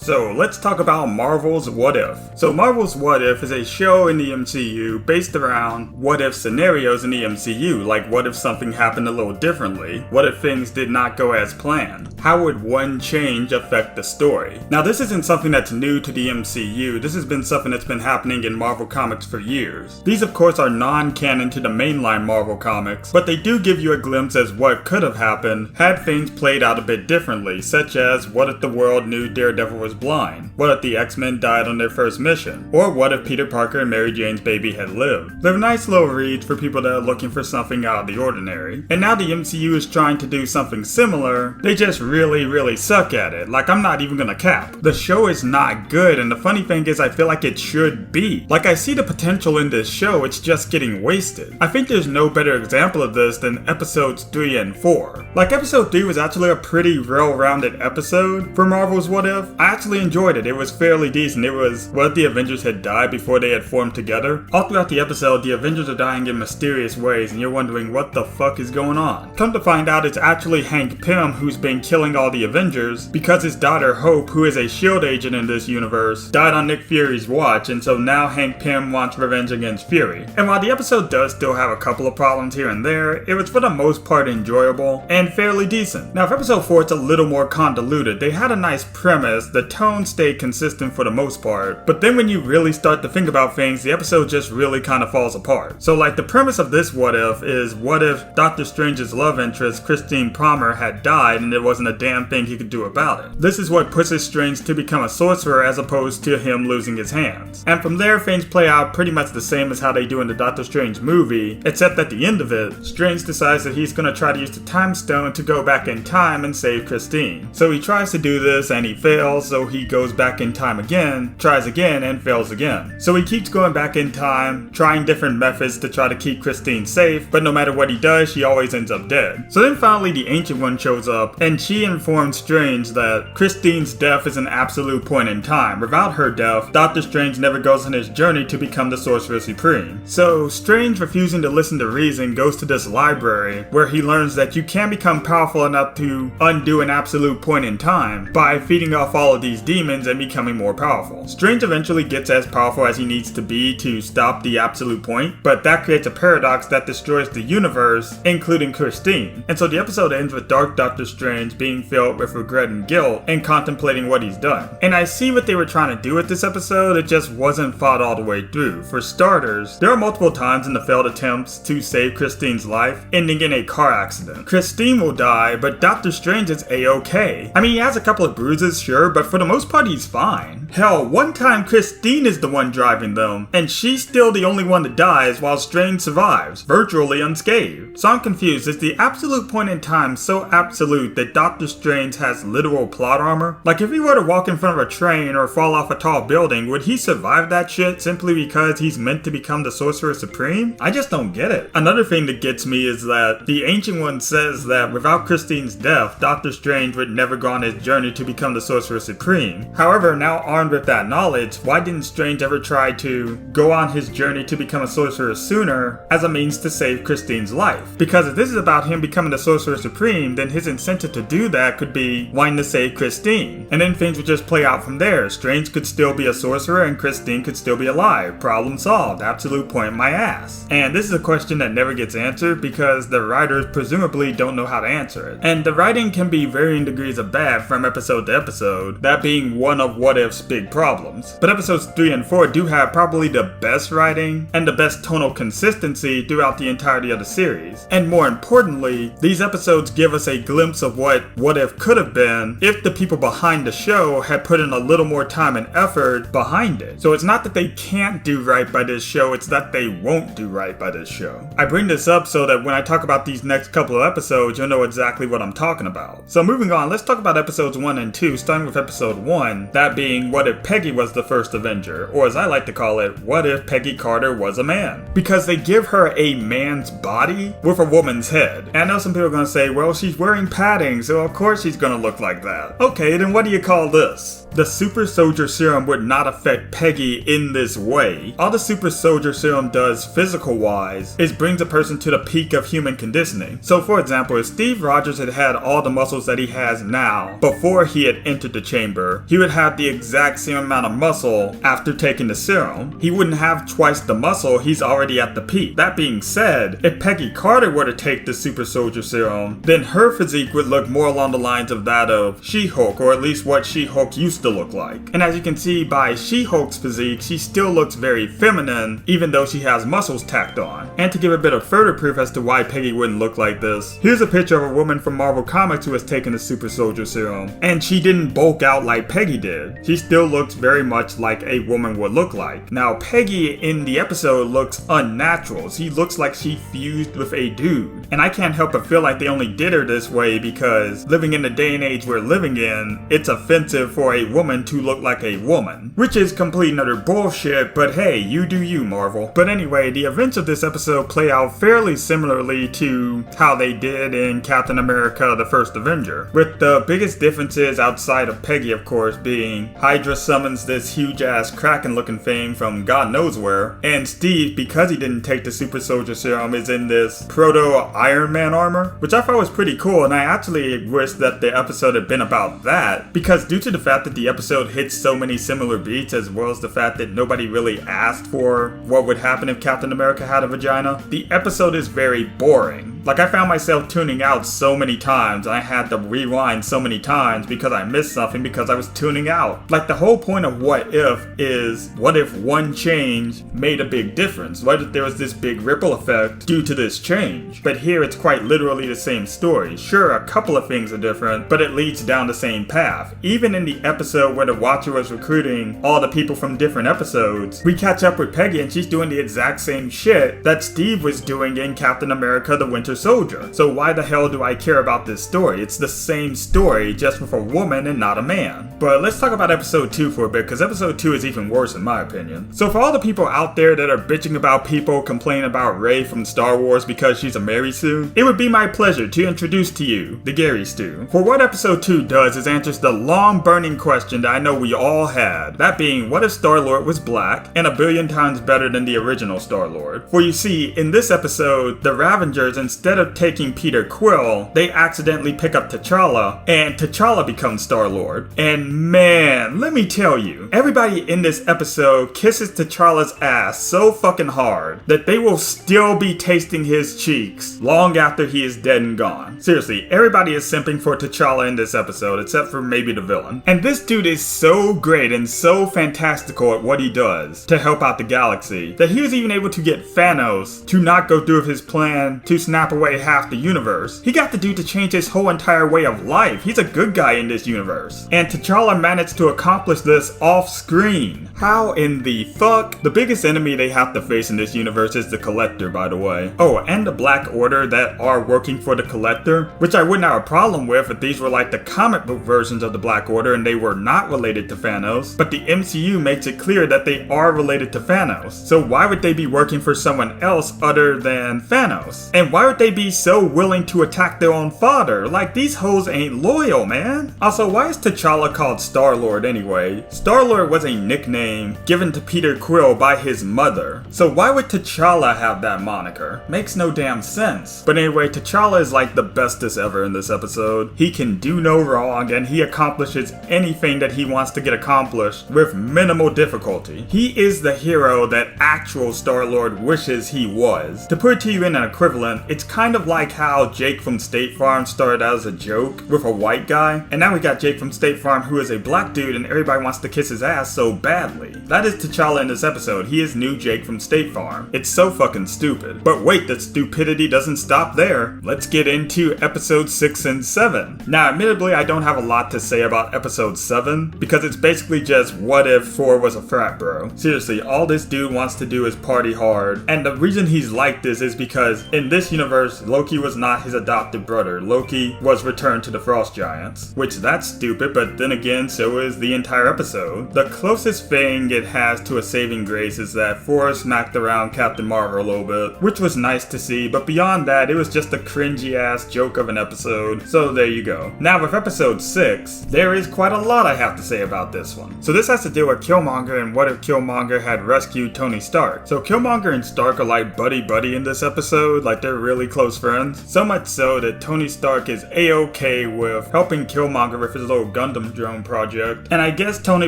So let's talk about Marvel's What If. So Marvel's What If is a show in the MCU based around what if scenarios in the MCU, like what if something happened a little differently? What if things did not go as planned? How would one change affect the story? Now this isn't something that's new to the MCU, this has been something that's been happening in Marvel Comics for years. These of course are non-canon to the mainline Marvel Comics, but they do give you a glimpse as what could have happened had things played out a bit differently, such as what if the world knew Daredevil was blind? What if the X-Men died on their first mission? Or what if Peter Parker and Mary Jane's baby had lived? They're nice little reads for people that are looking for something out of the ordinary. And now the MCU is trying to do something similar, they just really suck at it. Like, I'm not even gonna cap. The show is not good, and the funny thing is I feel like it should be. Like, I see the potential in this show, it's just getting wasted. I think there's no better example of this than episodes 3 and 4. Like, episode 3 was actually a pretty well-rounded episode for Marvel's What If. I actually enjoyed it. It was fairly decent. It was what if the Avengers had died before they had formed together. All throughout the episode, the Avengers are dying in mysterious ways, and you're wondering what the fuck is going on. Come to find out, it's actually Hank Pym who's been killing all the Avengers because his daughter Hope, who is a SHIELD agent in this universe, died on Nick Fury's watch, and so now Hank Pym wants revenge against Fury. And while the episode does still have a couple of problems here and there, it was for the most part enjoyable and fairly decent. Now for episode 4, it's a little more convoluted. They had a nice premise, the tone stayed consistent for the most part, but then when you really start to think about things, the episode just really kind of falls apart. So like the premise of this What If is, what if Doctor Strange's love interest, Christine Palmer, had died and there wasn't a damn thing he could do about it. This is what pushes Strange to become a sorcerer as opposed to him losing his hands. And from there, things play out pretty much the same as how they do in the Doctor Strange movie, except at the end of it, Strange decides that he's going to try to use the time stone to go back in time and save Christine. So he tries to do this and he fails, so he goes back in time again, tries again, and fails again. So he keeps going back in time, trying different methods to try to keep Christine safe, but no matter what he does, she always ends up dead. So then finally the Ancient One shows up, and she informs Strange that Christine's death is an absolute point in time. Without her death, Doctor Strange never goes on his journey to become the Sorcerer Supreme. So Strange, refusing to listen to reason, goes to this library where he learns that you can become powerful enough to undo an absolute point in time by feeding off all of these demons and becoming more powerful. Strange eventually gets as powerful as he needs to be to stop the absolute point, but that creates a paradox that destroys the universe, including Christine. And so the episode ends with Dark Doctor Strange being filled with regret and guilt and contemplating what he's done. And I see what they were trying to do with this episode, it just wasn't thought all the way through. For starters, there are multiple times in the failed attempts to save Christine's life, ending in a car accident. Christine will die, but Doctor Strange is a-okay. I mean, he has a couple of bruises, sure, but for the most part he's fine. Hell, one time Christine is the one driving them, and she's still the only one that dies while Strange survives, virtually unscathed. So I'm confused, is the absolute point in time so absolute that Doctor Strange has literal plot armor? Like if he were to walk in front of a train or fall off a tall building, would he survive that shit simply because he's meant to become the Sorcerer Supreme? I just don't get it. Another thing that gets me is that the Ancient One says that without Christine's death, Doctor Strange would never go on his journey to become the Sorcerer Supreme. However, now armed with that knowledge, why didn't Strange ever try to go on his journey to become a sorcerer sooner as a means to save Christine's life? Because if this is about him becoming the Sorcerer Supreme, then his incentive to do that could be wanting to save Christine. And then things would just play out from there. Strange could still be a sorcerer and Christine could still be alive. Problem solved. Absolute point in my ass. And this is a question that never gets answered because the writers presumably don't know how to answer it. And the writing can be varying degrees of bad from episode to episode, that being one of What If's big problems. But episodes 3 and 4 do have probably the best writing and the best tonal consistency throughout the entirety of the series. And more importantly, these episodes give us a glimpse of what If could have been if the people behind the show had put in a little more time and effort behind it. So it's not that they can't do right by this show, it's that they won't do right by this show. I bring this up so that when I talk about these next couple of episodes, you'll know exactly what I'm talking about. So moving on, let's talk about episodes 1 and 2, starting with episode 1, that being What If Peggy was the first Avenger, or as I like to call it, What If Peggy Carter was a man? Because they give her a man's body with a woman's head. And I know some people are going to say, well, she's wearing padding, so of course she's going to look like that. Okay, then what do you call this? The Super Soldier Serum would not affect Peggy in this way. All the Super Soldier Serum does physical-wise is brings a person to the peak of human conditioning. So for example, if Steve Rogers had had all the muscles that he has now before he had entered the chamber, chamber, he would have the exact same amount of muscle after taking the serum. He wouldn't have twice the muscle, he's already at the peak. That being said, if Peggy Carter were to take the super soldier serum, then her physique would look more along the lines of that of She-Hulk, or at least what She-Hulk used to look like. And as you can see by She-Hulk's physique, she still looks very feminine, even though she has muscles tacked on. And to give a bit of further proof as to why Peggy wouldn't look like this, here's a picture of a woman from Marvel Comics who has taken the super soldier serum, and she didn't bulk out like Peggy did. She still looks very much like a woman would look like. Now, Peggy in the episode looks unnatural. She looks like she fused with a dude. And I can't help but feel like they only did her this way because living in the day and age we're living in, it's offensive for a woman to look like a woman. Which is complete and utter bullshit, but hey, you do you, Marvel. But anyway, the events of this episode play out fairly similarly to how they did in Captain America: The First Avenger, with the biggest differences outside of Peggy, of course, being Hydra summons this huge-ass Kraken-looking thing from God knows where, and Steve, because he didn't take the super soldier serum, is in this proto-Iron Man armor, which I thought was pretty cool, and I actually wish that the episode had been about that, because due to the fact that the episode hits so many similar beats, as well as the fact that nobody really asked for what would happen if Captain America had a vagina, the episode is very boring. Like, I found myself tuning out so many times, and I had to rewind so many times because I missed something because I was tuning out. Like, the whole point of What If is, what if one change made a big difference? What if there was this big ripple effect due to this change? But here it's quite literally the same story. Sure, a couple of things are different, but it leads down the same path. Even in the episode where the Watcher was recruiting all the people from different episodes, we catch up with Peggy and she's doing the exact same shit that Steve was doing in Captain America: The Winter Soldier. So why the hell do I care about this story? It's the same story, just with a woman and not a man. But let's talk about episode 2 for a bit, because episode 2 is even worse in my opinion. So for all the people out there that are bitching about people complaining about Rey from Star Wars because she's a Mary Sue, it would be my pleasure to introduce to you the Gary Stew. For what episode 2 does is answers the long burning question that I know we all had, that being, what if Star-Lord was black and a billion times better than the original Star-Lord? For you see, in this episode, the Ravengers, instead of taking Peter Quill, they accidentally pick up T'Challa, and T'Challa becomes Star-Lord. And man, let me tell you, everybody in this episode kisses T'Challa's ass so fucking hard that they will still be tasting his cheeks long after he is dead and gone. Seriously, everybody is simping for T'Challa in this episode, except for maybe the villain. And this dude is so great and so fantastical at what he does to help out the galaxy that he was even able to get Thanos to not go through with his plan to snap away half the universe. He got the dude to change his whole entire way of life. He's a good guy in this universe. And T'Challa managed to accomplish this off screen. How in the fuck? The biggest enemy they have to face in this universe is the Collector, by the way. Oh, and the Black Order that are working for the Collector, which I wouldn't have a problem with if these were like the comic book versions of the Black Order and they were not related to Thanos. But the MCU makes it clear that they are related to Thanos. So why would they be working for someone else other than Thanos? And why would they be so willing to attack their own father? Like, these hoes ain't loyal, man. Also, why is T'Challa called Star-Lord anyway? Star-Lord was a nickname given to Peter Quill by his mother. So why would T'Challa have that moniker? Makes no damn sense. But anyway, T'Challa is like the bestest ever in this episode. He can do no wrong and he accomplishes anything that he wants to get accomplished with minimal difficulty. He is the hero that actual Star-Lord wishes he was. To put it to you in an equivalent, it's kind of like how Jake from State Farm started out as a joke with a white guy, and now we got Jake from State Farm who is a black dude and everybody wants to kiss his ass so badly. That is T'Challa in this episode. He is new Jake from State Farm. It's so fucking stupid. But wait, the stupidity doesn't stop there. Let's get into episode 6 and 7. Now, admittedly, I don't have a lot to say about episode 7 because it's basically just what if Thor was a frat bro. Seriously, all this dude wants to do is party hard, and the reason he's like this is because in this universe, Loki was not his adopted brother. Loki was returned to the Frost Giants, which that's stupid, but then again, so is the entire episode. The closest thing it has to a saving grace is that Thor smacked around Captain Marvel a little bit, which was nice to see, but beyond that, it was just a cringy ass joke of an episode, so there you go. Now with episode 6, there is quite a lot I have to say about this one. So this has to do with Killmonger and what if Killmonger had rescued Tony Stark. So Killmonger and Stark are like buddy-buddy in this episode, like they're really really close friends. So much so that Tony Stark is a-okay with helping Killmonger with his little Gundam drone project. And I guess Tony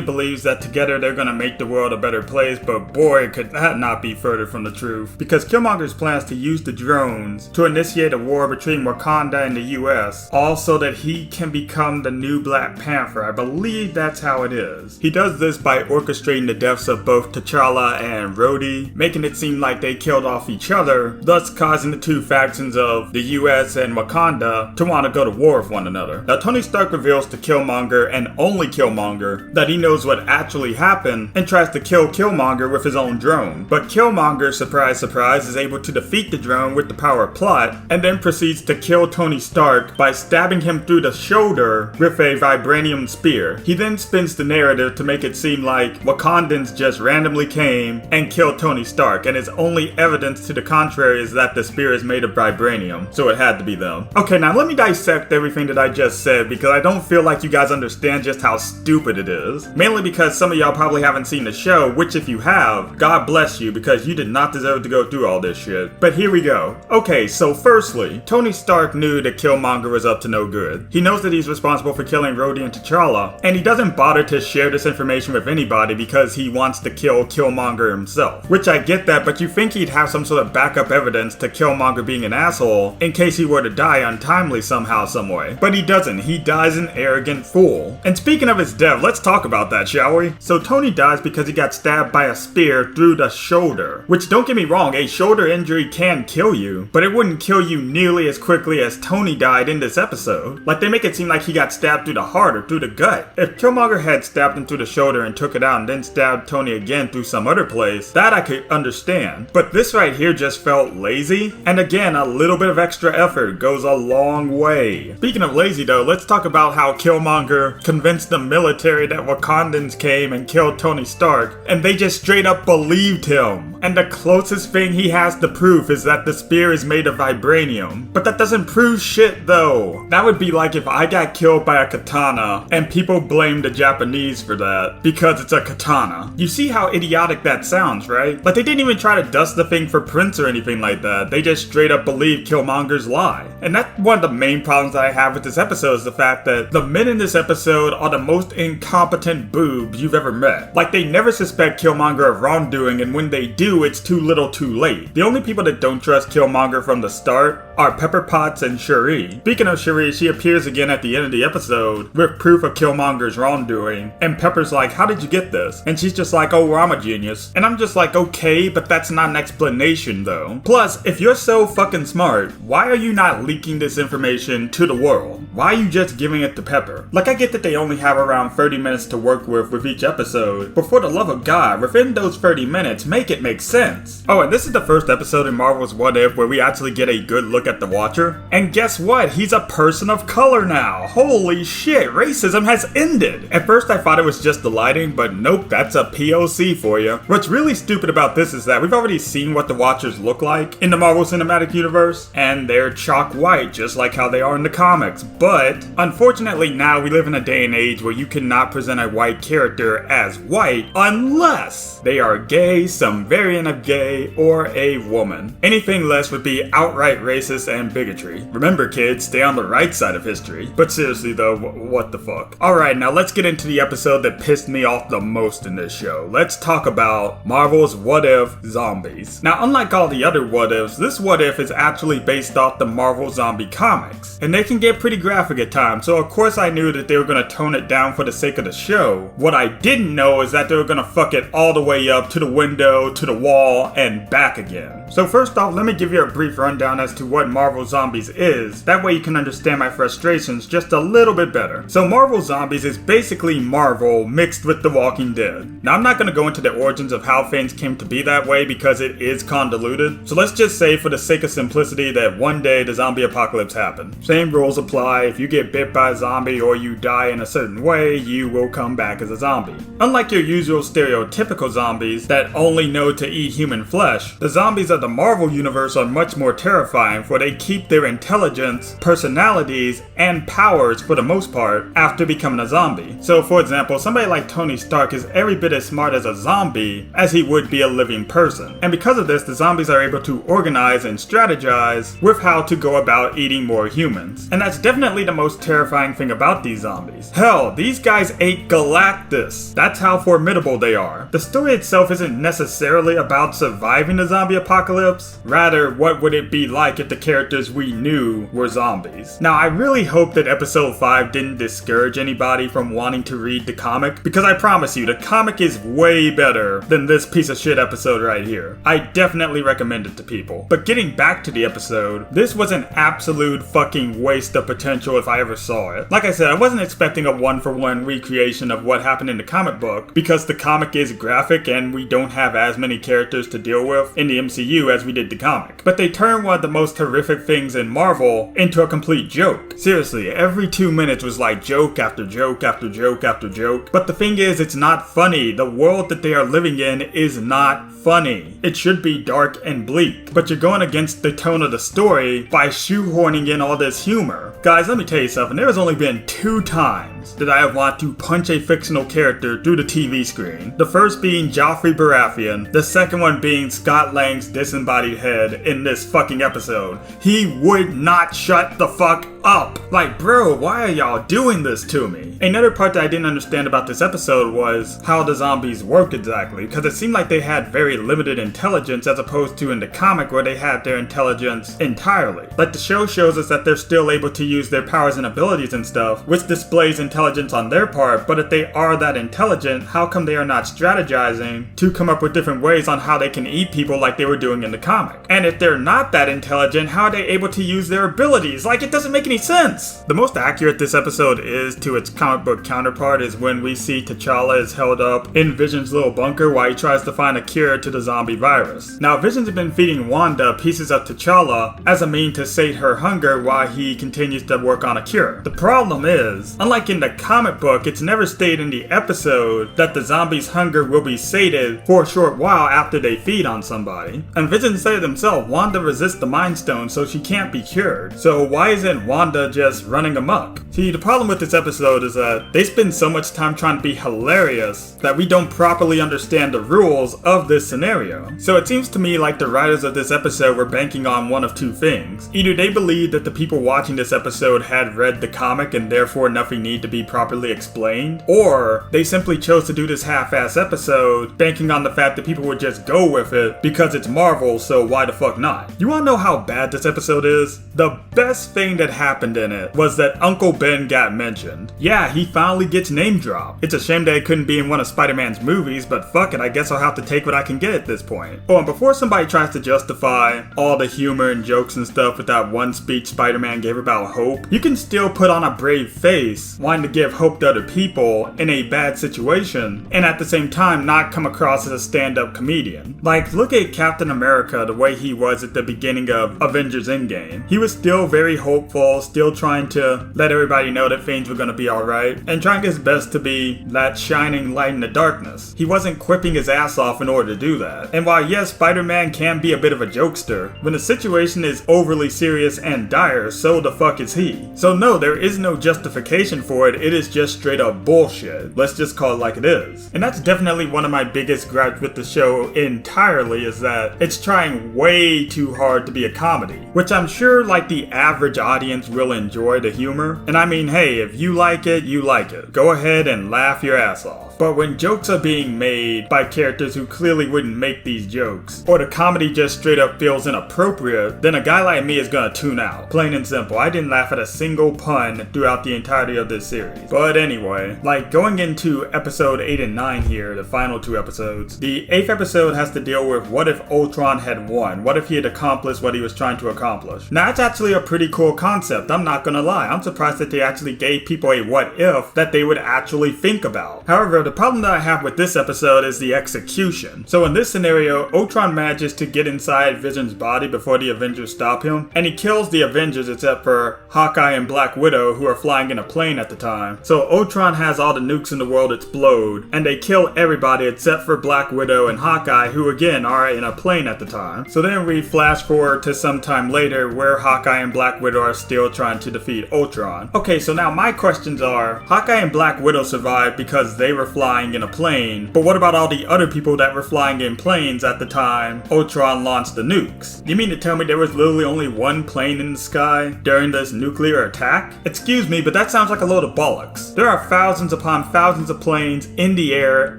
believes that together they're gonna make the world a better place, but boy, could that not be further from the truth. Because Killmonger's plans to use the drones to initiate a war between Wakanda and the US, all so that he can become the new Black Panther. I believe that's how it is. He does this by orchestrating the deaths of both T'Challa and Rhodey, making it seem like they killed off each other, thus causing the two factions of the US and Wakanda to want to go to war with one another. Now Tony Stark reveals to Killmonger, and only Killmonger, that he knows what actually happened and tries to kill Killmonger with his own drone. But Killmonger, surprise surprise, is able to defeat the drone with the power of plot, and then proceeds to kill Tony Stark by stabbing him through the shoulder with a vibranium spear. He then spins the narrative to make it seem like Wakandans just randomly came and killed Tony Stark, and his only evidence to the contrary is that the spear is made of vibranium, so it had to be them. Okay, now let me dissect everything that I just said, because I don't feel like you guys understand just how stupid it is. Mainly because some of y'all probably haven't seen the show, which if you have, God bless you, because you did not deserve to go through all this shit. But here we go. Okay, so firstly, Tony Stark knew that Killmonger was up to no good. He knows that he's responsible for killing Rhodey and T'Challa, and he doesn't bother to share this information with anybody because he wants to kill Killmonger himself. Which I get that, but you think he'd have some sort of backup evidence to Killmonger being an asshole in case he were to die untimely somehow, some way. But he doesn't. He dies an arrogant fool. And speaking of his death, let's talk about that, shall we? So Tony dies because he got stabbed by a spear through the shoulder. Which, don't get me wrong, a shoulder injury can kill you, but it wouldn't kill you nearly as quickly as Tony died in this episode. Like, they make it seem like he got stabbed through the heart or through the gut. If Killmonger had stabbed him through the shoulder and took it out and then stabbed Tony again through some other place, that I could understand. But this right here just felt lazy, and again, a little bit of extra effort goes a long way. Speaking of lazy though, let's talk about how Killmonger convinced the military that Wakandans came and killed Tony Stark, and they just straight up believed him. And the closest thing he has to proof is that the spear is made of vibranium. But that doesn't prove shit though. That would be like if I got killed by a katana and people blame the Japanese for that because it's a katana. You see how idiotic that sounds, right? Like, they didn't even try to dust the thing for prints or anything like that. They just straight up believed Killmonger's lie. And that's one of the main problems that I have with this episode, is the fact that the men in this episode are the most incompetent boobs you've ever met. Like, they never suspect Killmonger of wrongdoing, and when they do, it's too little too late. The only people that don't trust Killmonger from the start are Pepper Potts and Shuri. Speaking of Shuri, she appears again at the end of the episode with proof of Killmonger's wrongdoing, and Pepper's like, how did you get this? And she's just like, oh, well, I'm a genius. And I'm just like, okay, but that's not an explanation though. Plus, if you're so fucking smart, why are you not leaking this information to the world? Why are you just giving it to Pepper? Like, I get that they only have around 30 minutes to work with each episode, but for the love of God, within those 30 minutes, make it make sense. Oh, and this is the first episode in Marvel's What If where we actually get a good look at the Watcher. And guess what? He's a person of color now. Holy shit, racism has ended. At first I thought it was just the lighting, but nope, that's a POC for you. What's really stupid about this is that we've already seen what the Watchers look like in the Marvel Cinematic Universe, and they're chalk white, just like how they are in the comics. But unfortunately now we live in a day and age where you cannot present a white character as white unless they are gay, some variant of gay, or a woman. Anything less would be outright racist and bigotry. Remember kids, stay on the right side of history. But seriously though, what the fuck? Alright, now let's get into the episode that pissed me off the most in this show. Let's talk about Marvel's What If Zombies. Now unlike all the other What Ifs, this What If is actually based off the Marvel zombie comics. And they can get pretty graphic at times, so of course I knew that they were gonna tone it down for the sake of the show. What I didn't know is that they were gonna fuck it all the way up to the window, to the wall, and back again. So first off, let me give you a brief rundown as to what Marvel Zombies is. That way you can understand my frustrations just a little bit better. So Marvel Zombies is basically Marvel mixed with The Walking Dead. Now I'm not going to go into the origins of how things came to be that way because it is convoluted. So let's just say for the sake of simplicity that one day the zombie apocalypse happened. Same rules apply. If you get bit by a zombie or you die in a certain way, you will come back as a zombie. Unlike your usual stereotypical zombies that only know to eat human flesh, the zombies of of the Marvel universe are much more terrifying, for they keep their intelligence, personalities, and powers for the most part after becoming a zombie. So for example, somebody like Tony Stark is every bit as smart as a zombie as he would be a living person. And because of this, the zombies are able to organize and strategize with how to go about eating more humans. And that's definitely the most terrifying thing about these zombies. Hell, these guys ate Galactus. That's how formidable they are. The story itself isn't necessarily about surviving the zombie apocalypse. Rather, what would it be like if the characters we knew were zombies? Now, I really hope that episode 5 didn't discourage anybody from wanting to read the comic, because I promise you, the comic is way better than this piece of shit episode right here. I definitely recommend it to people. But getting back to the episode, this was an absolute fucking waste of potential if I ever saw it. Like I said, I wasn't expecting a one-for-one recreation of what happened in the comic book, because the comic is graphic and we don't have as many characters to deal with in the MCU as we did the comic. But they turned one of the most horrific things in Marvel into a complete joke. Seriously, every 2 minutes was like joke after joke after joke after joke. But the thing is, it's not funny. The world that they are living in is not funny. It should be dark and bleak, but you're going against the tone of the story by shoehorning in all this humor. Guys, let me tell you something. There has only been 2 times that I have wanted to punch a fictional character through the TV screen. The first being Joffrey Baratheon, the second one being Scott Lang's disembodied head in this fucking episode. He would not shut the fuck up. Like, bro, why are y'all doing this to me? Another part that I didn't understand about this episode was how the zombies work exactly, because it seemed like they had very limited intelligence as opposed to in the comic where they had their intelligence entirely. Like, the show shows us that they're still able to use their powers and abilities and stuff, which displays intelligence on their part, but if they are that intelligent, how come they are not strategizing to come up with different ways on how they can eat people like they were doing in the comic? And if they're not that intelligent, how are they able to use their abilities? Like, it doesn't make any sense. The most accurate this episode is to its comic book counterpart is when we see T'Challa is held up in Vision's little bunker while he tries to find a cure to the zombie virus. Now, Vision's been feeding Wanda pieces of T'Challa as a means to sate her hunger while he continues to work on a cure. The problem is, unlike in the comic book, it's never stated in the episode that the zombie's hunger will be sated for a short while after they feed on somebody. And Vision said it himself, Wanda resists the Mind Stone, so she can't be cured. So why isn't Wanda just running amok? See, the problem with this episode is that they spend so much time trying to be hilarious that we don't properly understand the rules of this scenario. So it seems to me like the writers of this episode were banking on one of 2 things. Either they believed that the people watching this episode had read the comic and therefore nothing needed to be properly explained, or they simply chose to do this half-ass episode banking on the fact that people would just go with it because it's Marvel, so why the fuck not? You wanna know how bad this episode is? The best thing that happened in it was that Uncle Ben got mentioned. Yeah, he finally gets name dropped. It's a shame that it couldn't be in one of Spider-Man's movies, but fuck it, I guess I'll have to take what I can get at this point. Oh, and before somebody tries to justify all the humor and jokes and stuff with that one speech Spider-Man gave about hope, you can still put on a brave face, wanting to give hope to other people in a bad situation, and at the same time not come across as a stand-up comedian. Like, look at Captain America the way he was at the beginning of Avengers Endgame. He was still very hopeful, still trying to let everybody know that things were gonna be alright, and trying his best to be that shining light in the darkness. He wasn't quipping his ass off in order to do that. And while yes, Spider-Man can be a bit of a jokester, when the situation is overly serious and dire, so the fuck is he. So no, there is no justification for it is just straight up bullshit. Let's just call it like it is. And that's definitely one of my biggest gripes with the show entirely, is that it's trying way too hard to be a comedy, which I'm sure like the average audience will enjoy the humor. And I mean, hey, if you like it, you like it. Go ahead and laugh your ass off. But when jokes are being made by characters who clearly wouldn't make these jokes, or the comedy just straight up feels inappropriate, then a guy like me is gonna tune out. Plain and simple. I didn't laugh at a single pun throughout the entirety of this series. But anyway, like going into episode 8 and 9 here, the final 2 episodes, the 8th episode has to deal with what if Ultron had won? What if he had accomplished what he was trying to accomplish? Now that's actually a pretty cool concept, I'm not gonna lie. I'm surprised that they actually gave people a what if that they would actually think about. However, the problem that I have with this episode is the execution. So in this scenario, Ultron manages to get inside Vision's body before the Avengers stop him, and he kills the Avengers except for Hawkeye and Black Widow, who are flying in a plane at the time. So Ultron has all the nukes in the world explode, and they kill everybody except for Black Widow and Hawkeye, who again are in a plane plane at the time. So then we flash forward to some time later where Hawkeye and Black Widow are still trying to defeat Ultron. Okay, so now my questions are, Hawkeye and Black Widow survived because they were flying in a plane, but what about all the other people that were flying in planes at the time Ultron launched the nukes? You mean to tell me there was literally only one plane in the sky during this nuclear attack? Excuse me, but that sounds like a load of bollocks. There are thousands upon thousands of planes in the air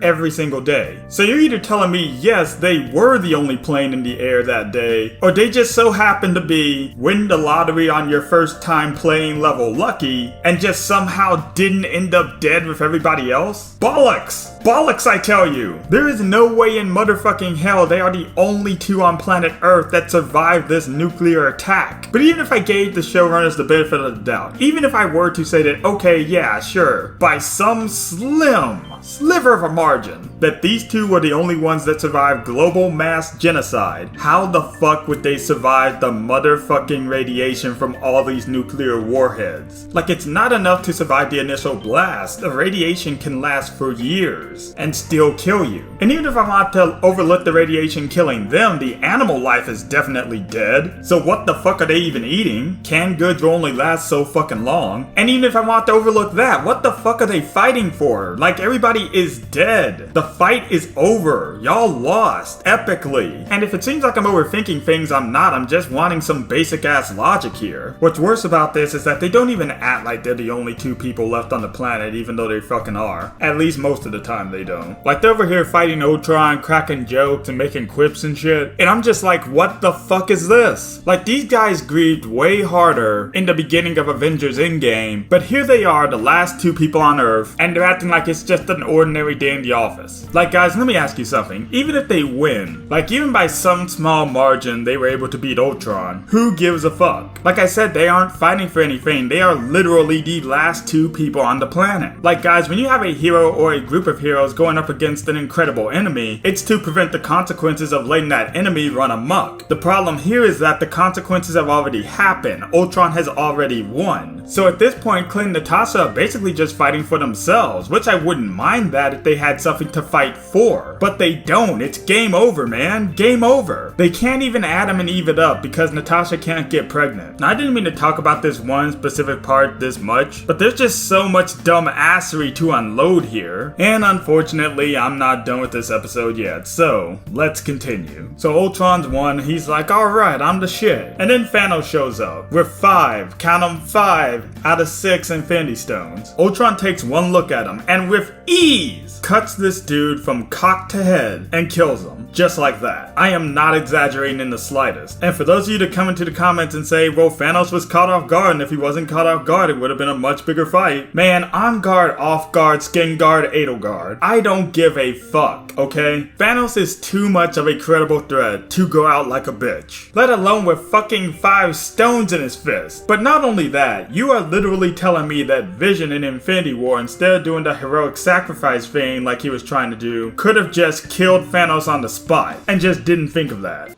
every single day. So you're either telling me, yes, they were the only plane in the air that day, or they just so happened to be win the lottery on your first time playing level lucky and just somehow didn't end up dead with everybody else? Bollocks! Bollocks, I tell you! There is no way in motherfucking hell they are the only two on planet Earth that survived this nuclear attack. But even if I gave the showrunners the benefit of the doubt, even if I were to say that, okay, yeah, sure, by some slim sliver of a margin, that these two were the only ones that survived global mass genocide, how the fuck would they survive the motherfucking radiation from all these nuclear warheads? Like, it's not enough to survive the initial blast. The radiation can last for years and still kill you. And even if I want to overlook the radiation killing them, the animal life is definitely dead. So what the fuck are they even eating? Canned goods will only last so fucking long. And even if I want to overlook that, what the fuck are they fighting for? Like, everybody is dead. The fight is over. Y'all lost epically. And if it seems like I'm overthinking things, I'm not. I'm just wanting some basic ass logic here. What's worse about this is that they don't even act like they're the only two people left on the planet, even though they fucking are. At least most of the time they don't. Like, they're over here fighting Ultron, cracking jokes and making quips and shit. And I'm just like, what the fuck is this? Like, these guys grieved way harder in the beginning of Avengers Endgame, but here they are, the last two people on Earth, and they're acting like it's just an ordinary day in the office. Like, guys, let me ask you something. Even if they win, like, even by some small margin they were able to beat Ultron, who gives a fuck? Like I said, they aren't fighting for anything. They are literally the last two people on the planet. Like, guys, when you have a hero or a group of heroes going up against an incredible enemy, it's to prevent the consequences of letting that enemy run amok. The problem here is that the consequences have already happened. Ultron has already won. So at this point, Clint and Natasha are basically just fighting for themselves, which I wouldn't mind that if they had something to fight for. But they don't. It's game over, man. Game over. They can't even Adam and Eve it up because Natasha can't get pregnant. Now, I didn't mean to talk about this one specific part this much, but there's just so much dumb assery to unload here. And unfortunately, I'm not done with this episode yet, so let's continue. So Ultron's won. He's like, alright, I'm the shit. And then Thanos shows up with 5, count them, 5 out of 6 Infinity Stones. Ultron takes one look at him and with ease cuts this dude from cock to head and kills him. Just like that. I am not exaggerating in the slightest. And for those of you that come into the comments and say, well, Thanos was caught off guard, and if he wasn't caught off guard, it would have been a much bigger fight. Man, on guard, off guard, skin guard, Edelgard. I don't give a fuck, okay? Thanos is too much of a credible threat to go out like a bitch. Let alone with fucking 5 stones in his fist. But not only that, you are literally telling me that Vision in Infinity War, instead of doing the heroic sacrifice thing like he was trying to do, could have just killed Thanos on the spot and just didn't think of that.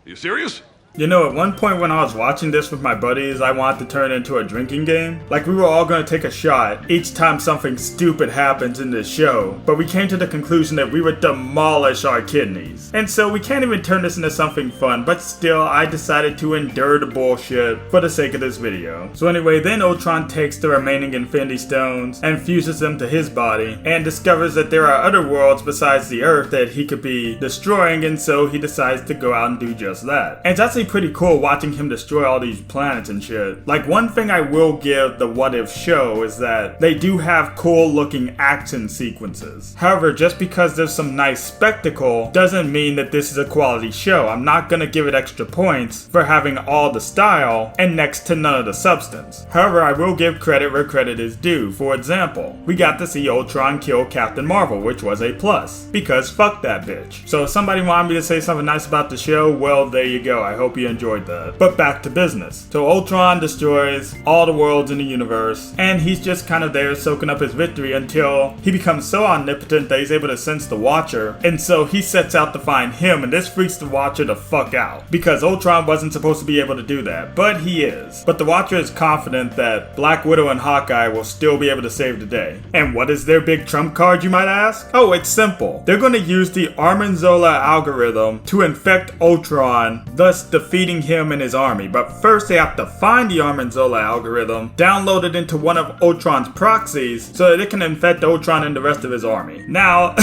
You serious? You know, at one point when I was watching this with my buddies, I wanted to turn it into a drinking game. Like, we were all gonna take a shot each time something stupid happens in this show, but we came to the conclusion that we would demolish our kidneys. And so we can't even turn this into something fun, but still, I decided to endure the bullshit for the sake of this video. So anyway, then Ultron takes the remaining Infinity Stones and fuses them to his body, and discovers that there are other worlds besides the Earth that he could be destroying, and so he decides to go out and do just that. And it's actually pretty cool watching him destroy all these planets and shit. Like, one thing I will give the What If show is that they do have cool looking action sequences. However, just because there's some nice spectacle doesn't mean that this is a quality show. I'm not gonna give it extra points for having all the style and next to none of the substance. However, I will give credit where credit is due. For example, we got to see Ultron kill Captain Marvel, which was a plus, because fuck that bitch. So if somebody wanted me to say something nice about the show, well, there you go. I hope hope you enjoyed that. But back to business. So Ultron destroys all the worlds in the universe, and he's just kind of there soaking up his victory until he becomes so omnipotent that he's able to sense the Watcher, and so he sets out to find him, and this freaks the Watcher the fuck out, because Ultron wasn't supposed to be able to do that, but he is. But the Watcher is confident that Black Widow and Hawkeye will still be able to save the day. And what is their big trump card, you might ask? Oh, it's simple. They're going to use the Armanzola algorithm to infect Ultron, thus defeating him and his army. But first they have to find the Armanzola algorithm, download it into one of Ultron's proxies, so that it can infect Ultron and the rest of his army. Now,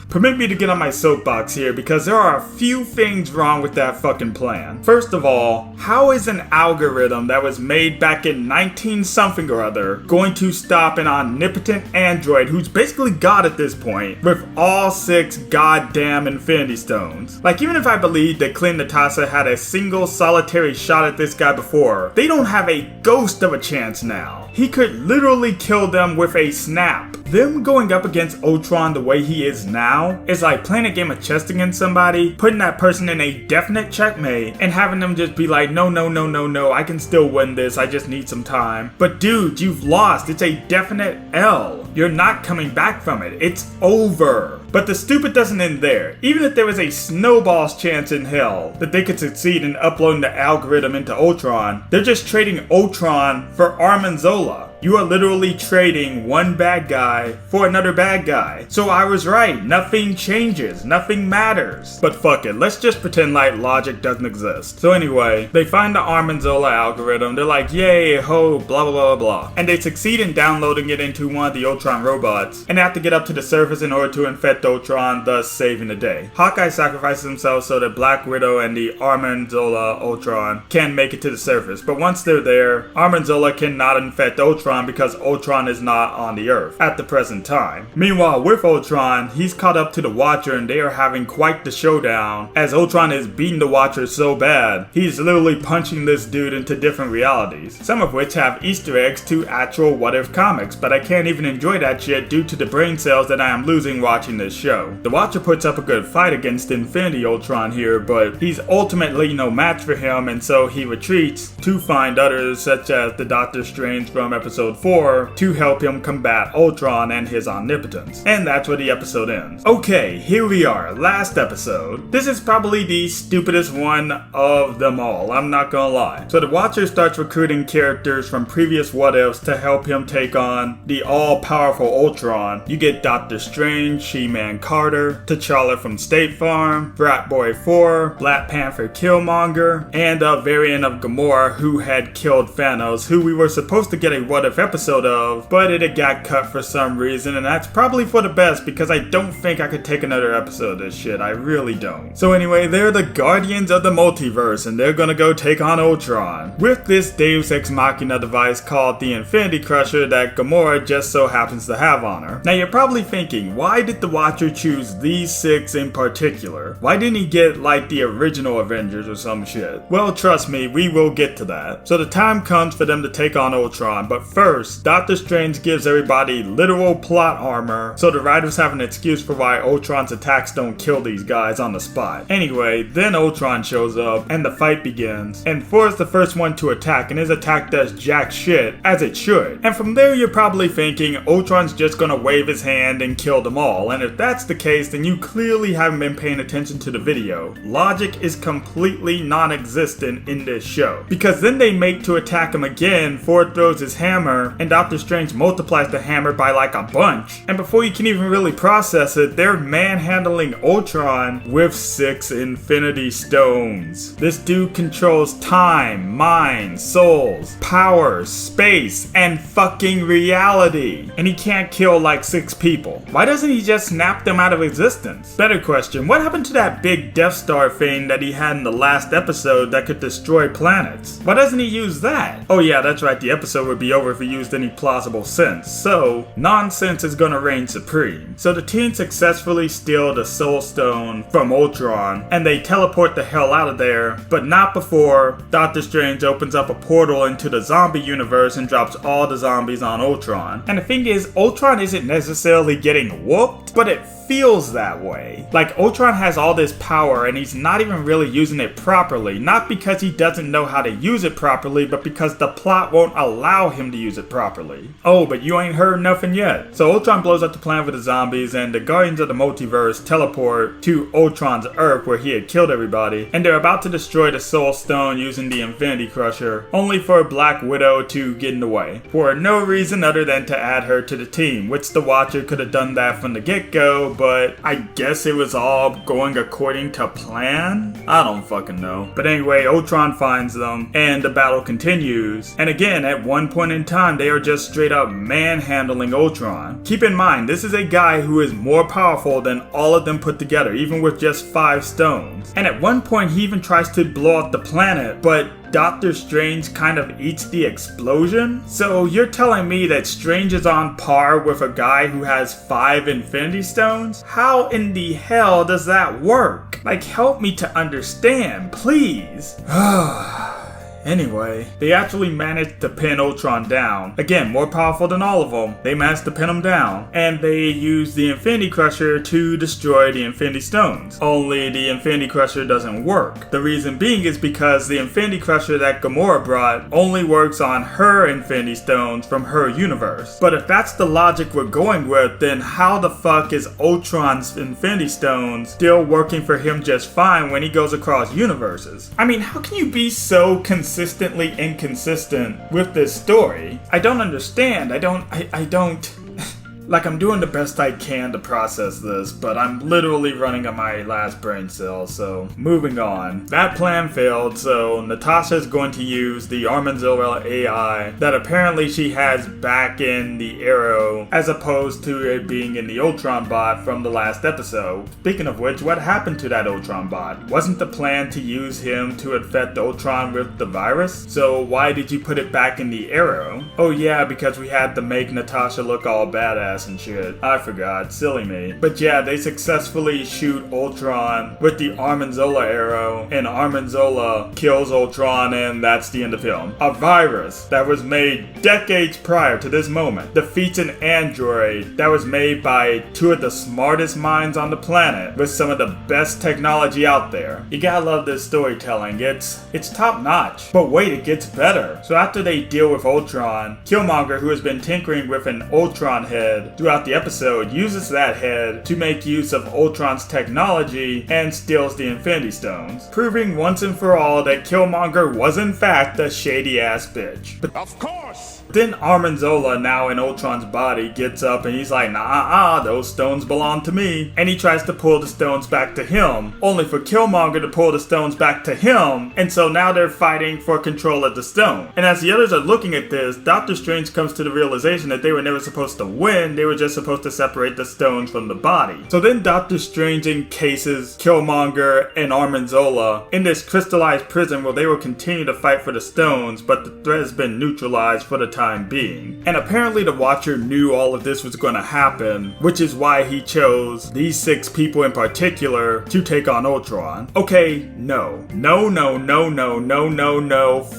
permit me to get on my soapbox here, because there are a few things wrong with that fucking plan. First of all, how is an algorithm that was made back in 19-something or other going to stop an omnipotent android who's basically God at this point with all 6 goddamn Infinity Stones? Like, even if I believe that Clint Natasha had a single solitary shot at this guy before, they don't have a ghost of a chance now. He could literally kill them with a snap. Them going up against Ultron the way he is now is like playing a game of chess against somebody, putting that person in a definite checkmate, and having them just be like, no, I can still win this, I just need some time. But dude, you've lost. It's a definite L. You're not coming back from it. It's over. But the stupid doesn't end there. Even if there was a snowball's chance in hell that they could succeed in uploading the algorithm into Ultron, they're just trading Ultron for Armanzola. You are literally trading one bad guy for another bad guy. So I was right. Nothing changes. Nothing matters. But fuck it. Let's just pretend like logic doesn't exist. So anyway, they find the Armanzola algorithm. They're like, yay, ho, blah, blah, blah, blah. And they succeed in downloading it into one of the Ultron robots. And they have to get up to the surface in order to infect Ultron, thus saving the day. Hawkeye sacrifices himself so that Black Widow and the Armanzola Ultron can make it to the surface. But once they're there, Armanzola cannot infect Ultron because Ultron is not on the Earth at the present time. Meanwhile, with Ultron, he's caught up to the Watcher and they are having quite the showdown, as Ultron is beating the Watcher so bad, he's literally punching this dude into different realities, some of which have Easter eggs to actual What If comics, but I can't even enjoy that shit due to the brain cells that I am losing watching this show. The Watcher puts up a good fight against Infinity Ultron here, but he's ultimately no match for him, and so he retreats to find others such as the Doctor Strange from episode 4 to help him combat Ultron and his omnipotence. And that's where the episode ends. Okay, here we are, last episode. This is probably the stupidest one of them all, I'm not gonna lie. So the Watcher starts recruiting characters from previous What Ifs to help him take on the all-powerful Ultron. You get Doctor Strange, She-Man Carter, T'Challa from State Farm, Brat Boy 4, Black Panther Killmonger, and a variant of Gamora who had killed Thanos, who we were supposed to get a What If episode of, but it had got cut for some reason, and that's probably for the best because I don't think I could take another episode of this shit. I really don't. So anyway, they're the Guardians of the Multiverse, and they're gonna go take on Ultron with this Deus Ex Machina device called the Infinity Crusher that Gamora just so happens to have on her. Now you're probably thinking, why did the Watcher choose these 6 in particular? Why didn't he get like the original Avengers or some shit? Well, trust me, we will get to that. So the time comes for them to take on Ultron, but first, Doctor Strange gives everybody literal plot armor, so the writers have an excuse for why Ultron's attacks don't kill these guys on the spot. Anyway, then Ultron shows up, and the fight begins, and Thor is the first one to attack, and his attack does jack shit, as it should. And from there you're probably thinking Ultron's just gonna wave his hand and kill them all, and if that's the case, then you clearly haven't been paying attention to the video. Logic is completely non-existent in this show, because then they make to attack him again, Thor throws his hammer, and Doctor Strange multiplies the hammer by like a bunch. And before you can even really process it, they're manhandling Ultron with 6 Infinity Stones. This dude controls time, mind, souls, power, space, and fucking reality. And he can't kill like 6 people. Why doesn't he just snap them out of existence? Better question, what happened to that big Death Star thing that he had in the last episode that could destroy planets? Why doesn't he use that? Oh yeah, that's right, the episode would be over if he used any plausible sense. So, nonsense is gonna reign supreme. So the team successfully steal the Soul Stone from Ultron, and they teleport the hell out of there, but not before Doctor Strange opens up a portal into the zombie universe and drops all the zombies on Ultron. And the thing is, Ultron isn't necessarily getting whooped, but it feels that way. Like, Ultron has all this power and he's not even really using it properly. Not because he doesn't know how to use it properly, but because the plot won't allow him to use it properly. Oh, but you ain't heard nothing yet. So Ultron blows up the planet with the zombies, and the Guardians of the Multiverse teleport to Ultron's Earth where he had killed everybody, and they're about to destroy the Soul Stone using the Infinity Crusher, only for Black Widow to get in the way. For no reason other than to add her to the team, which the Watcher could have done that from the get-go, but I guess it was all going according to plan? I don't fucking know. But anyway, Ultron finds them, and the battle continues. And again, at one point in time, they are just straight up manhandling Ultron. Keep in mind, this is a guy who is more powerful than all of them put together, even with just 5 stones. And at one point, he even tries to blow up the planet, but Doctor Strange kind of eats the explosion? So you're telling me that Strange is on par with a guy who has 5 Infinity Stones? How in the hell does that work? Like, help me to understand, please. Anyway, they actually managed to pin Ultron down. Again, more powerful than all of them. They managed to pin him down. And they used the Infinity Crusher to destroy the Infinity Stones. Only the Infinity Crusher doesn't work. The reason being is because the Infinity Crusher that Gamora brought only works on her Infinity Stones from her universe. But if that's the logic we're going with, then how the fuck is Ultron's Infinity Stones still working for him just fine when he goes across universes? I mean, how can you be so consistently inconsistent with this story? I don't understand. I don't like, I'm doing the best I can to process this, but I'm literally running on my last brain cell, so moving on. That plan failed, so Natasha's going to use the Armanzilla AI that apparently she has back in the Arrow, as opposed to it being in the Ultron bot from the last episode. Speaking of which, what happened to that Ultron bot? Wasn't the plan to use him to infect Ultron with the virus? So why did you put it back in the Arrow? Oh yeah, because we had to make Natasha look all badass and shit. I forgot, silly me. But yeah, they successfully shoot Ultron with the Armanzilla arrow, and Armanzilla kills Ultron, and that's the end of him. A virus that was made decades prior to this moment defeats an android that was made by 2 of the smartest minds on the planet with some of the best technology out there. You gotta love this storytelling. It's top notch. But wait, it gets better. So after they deal with Ultron, Killmonger, who has been tinkering with an Ultron head throughout the episode, uses that head to make use of Ultron's technology and steals the Infinity Stones, proving once and for all that Killmonger was in fact a shady ass bitch. But of course! Then Armanzilla, now in Ultron's body, gets up and he's like, nah, those stones belong to me. And he tries to pull the stones back to him, only for Killmonger to pull the stones back to him, and so now they're fighting for control of the stone. And as the others are looking at this, Doctor Strange comes to the realization that they were never supposed to win, they were just supposed to separate the stones from the body. So then Doctor Strange encases Killmonger and Armanzilla in this crystallized prison where they will continue to fight for the stones, but the threat has been neutralized for the time being. And apparently the Watcher knew all of this was going to happen, which is why he chose these 6 people in particular to take on Ultron. Okay, no.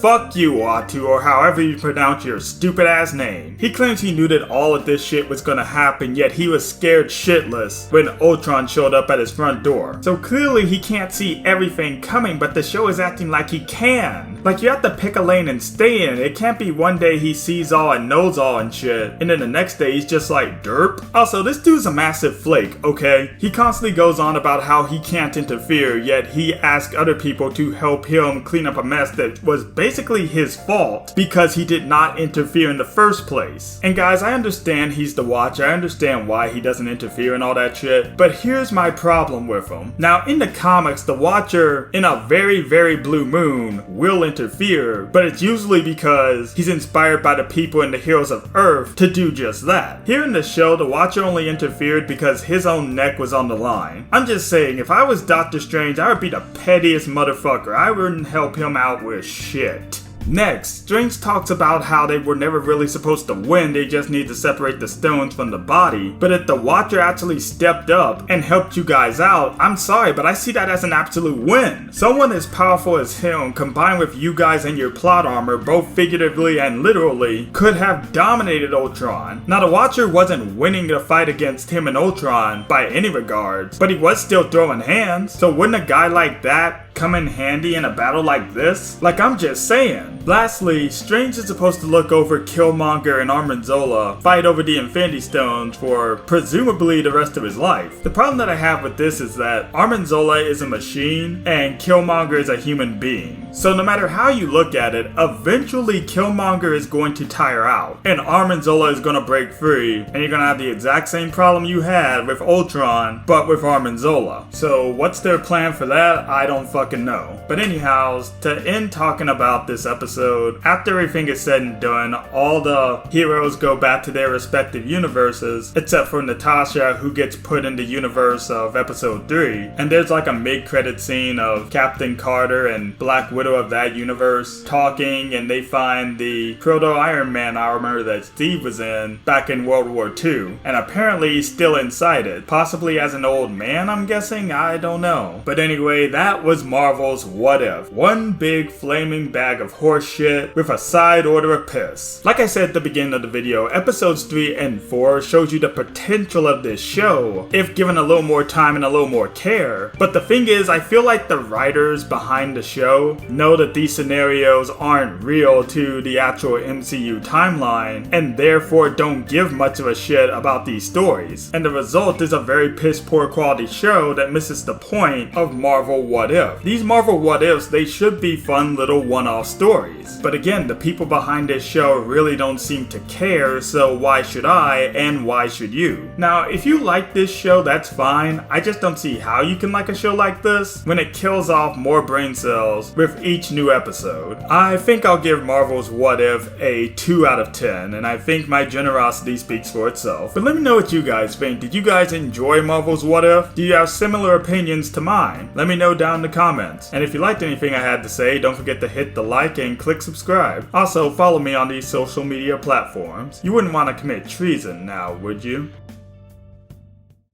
Fuck you, Uatu, or however you pronounce your stupid ass name. He claims he knew that all of this shit was gonna happen, yet he was scared shitless when Ultron showed up at his front door. So clearly he can't see everything coming, but the show is acting like he can. Like, you have to pick a lane and stay in it. It can't be one day he sees all and knows all and shit, and then the next day he's just like, derp. Also, this dude's a massive flake, okay? He constantly goes on about how he can't interfere, yet he asks other people to help him clean up a mess that was basically his fault because he did not interfere in the first place. And guys, I understand he's the Watcher, I understand why he doesn't interfere and all that shit, but here's my problem with him. Now, in the comics, the Watcher, in a very, very blue moon, will interfere, but it's usually because he's inspired by the people and the heroes of Earth to do just that. Here in the show, the Watcher only interfered because his own neck was on the line. I'm just saying, if I was Doctor Strange, I would be the pettiest motherfucker. I wouldn't help him out with shit. Next, Strange talks about how they were never really supposed to win, they just need to separate the stones from the body. But if the Watcher actually stepped up and helped you guys out, I'm sorry, but I see that as an absolute win. Someone as powerful as him, combined with you guys and your plot armor, both figuratively and literally, could have dominated Ultron. Now, the Watcher wasn't winning the fight against him and Ultron by any regards, but he was still throwing hands, so wouldn't a guy like that come in handy in a battle like this? Like, I'm just saying. Lastly, Strange is supposed to look over Killmonger and Armanzola fight over the Infinity Stones for presumably the rest of his life. The problem that I have with this is that Armanzola is a machine and Killmonger is a human being. So no matter how you look at it, eventually Killmonger is going to tire out and Armanzola is going to break free, and you're going to have the exact same problem you had with Ultron but with Armanzola. So what's their plan for that? I don't fucking know. But anyhow, to end talking about this episode, after everything is said and done, all the heroes go back to their respective universes, except for Natasha, who gets put in the universe of episode 3. And there's like a mid-credit scene of Captain Carter and Black Widow of that universe talking, and they find the Proto-Iron Man armor that Steve was in back in World War II. And apparently he's still inside it, possibly as an old man, I'm guessing? I don't know. But anyway, that was Marvel's What If. One big flaming bag of horse shit with a side order of piss. Like I said at the beginning of the video, episodes 3 and 4 shows you the potential of this show if given a little more time and a little more care. But the thing is, I feel like the writers behind the show know that these scenarios aren't real to the actual MCU timeline and therefore don't give much of a shit about these stories. And the result is a very piss poor quality show that misses the point of Marvel What If. These Marvel What Ifs, they should be fun little one-off stories. But again, the people behind this show really don't seem to care, so why should I and why should you? Now, if you like this show, that's fine. I just don't see how you can like a show like this when it kills off more brain cells with each new episode. I think I'll give Marvel's What If a 2 out of 10, and I think my generosity speaks for itself. But let me know what you guys think. Did you guys enjoy Marvel's What If? Do you have similar opinions to mine? Let me know down in the comments. And if you liked anything I had to say, don't forget to hit the like and click subscribe. Also, follow me on these social media platforms. You wouldn't want to commit treason now, would you?